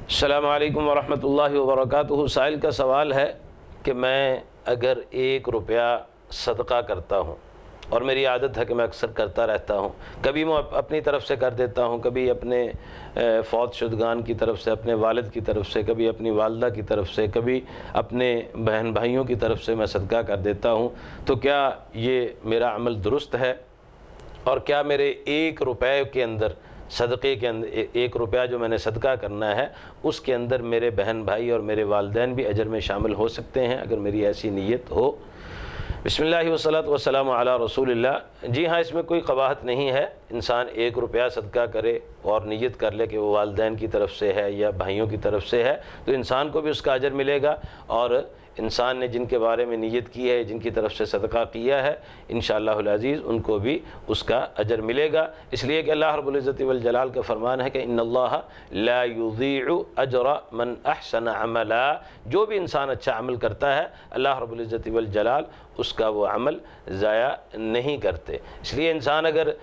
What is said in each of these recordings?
السلام علیکم ورحمۃ اللہ وبرکاتہ۔ سائل کا سوال ہے کہ میں اگر 1 روپیہ صدقہ کرتا ہوں، اور میری عادت ہے کہ میں اکثر کرتا رہتا ہوں، کبھی میں اپنی طرف سے کر دیتا ہوں، کبھی اپنے فوت شدگان کی طرف سے، اپنے والد کی طرف سے، کبھی اپنی والدہ کی طرف سے، کبھی اپنے بہن بھائیوں کی طرف سے میں صدقہ کر دیتا ہوں، تو کیا یہ میرا عمل درست ہے؟ اور کیا میرے 1 روپے کے اندر، صدقے کے اندر 1 روپیہ جو میں نے صدقہ کرنا ہے، اس کے اندر میرے بہن بھائی اور میرے والدین بھی اجر میں شامل ہو سکتے ہیں اگر میری ایسی نیت ہو؟ بسم اللہ والصلاۃ والسلام علی رسول اللہ۔ جی ہاں، اس میں کوئی قباحت نہیں ہے، انسان 1 روپیہ صدقہ کرے اور نیت کر لے کہ وہ والدین کی طرف سے ہے یا بھائیوں کی طرف سے ہے، تو انسان کو بھی اس کا اجر ملے گا، اور انسان نے جن کے بارے میں نیت کی ہے، جن کی طرف سے صدقہ کیا ہے، انشاءاللہ العزیز ان کو بھی اس کا اجر ملے گا، اس لیے کہ اللہ رب العزت والجلال کا فرمان ہے کہ ان اللہ لا یضیع اجر من احسن عملا۔ جو بھی انسان اچھا عمل کرتا ہے، اللہ رب العزت والجلال اس کا وہ عمل ضائع نہیں کرتے۔ اس لیے انسان اگر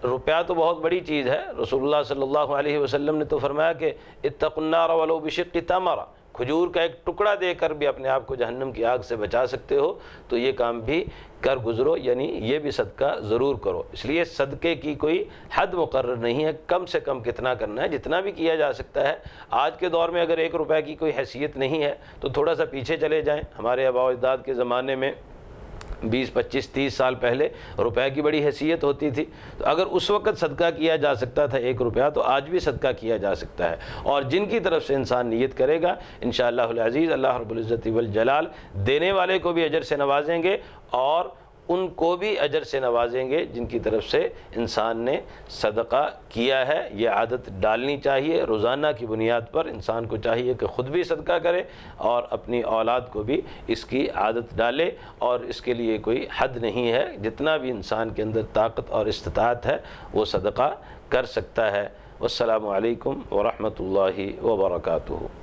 روپیہ تو بہت بڑی چیز ہے، رسول اللہ صلی اللہ علیہ وسلم نے تو فرمایا کہ اتقوا النار ولو بشق تمرہ، کھجور کا ایک ٹکڑا دے کر بھی اپنے آپ کو جہنم کی آگ سے بچا سکتے ہو، تو یہ کام بھی کر گزرو، یعنی یہ بھی صدقہ ضرور کرو۔ اس لیے صدقے کی کوئی حد مقرر نہیں ہے، کم سے کم کتنا کرنا ہے، جتنا بھی کیا جا سکتا ہے۔ آج کے دور میں اگر 1 روپے کی کوئی حیثیت نہیں ہے تو تھوڑا سا پیچھے چلے جائیں، ہمارے آباء و اجداد کے زمانے میں 20 25 30 سال پہلے روپے کی بڑی حیثیت ہوتی تھی، تو اگر اس وقت صدقہ کیا جا سکتا تھا 1 روپیہ، تو آج بھی صدقہ کیا جا سکتا ہے، اور جن کی طرف سے انسان نیت کرے گا انشاءاللہ العزیز اللہ رب العزت والجلال دینے والے کو بھی اجر سے نوازیں گے، اور ان کو بھی اجر سے نوازیں گے جن کی طرف سے انسان نے صدقہ کیا ہے۔ یہ عادت ڈالنی چاہیے، روزانہ کی بنیاد پر انسان کو چاہیے کہ خود بھی صدقہ کرے اور اپنی اولاد کو بھی اس کی عادت ڈالے، اور اس کے لیے کوئی حد نہیں ہے، جتنا بھی انسان کے اندر طاقت اور استطاعت ہے وہ صدقہ کر سکتا ہے۔ والسلام علیکم ورحمۃ اللہ وبرکاتہ۔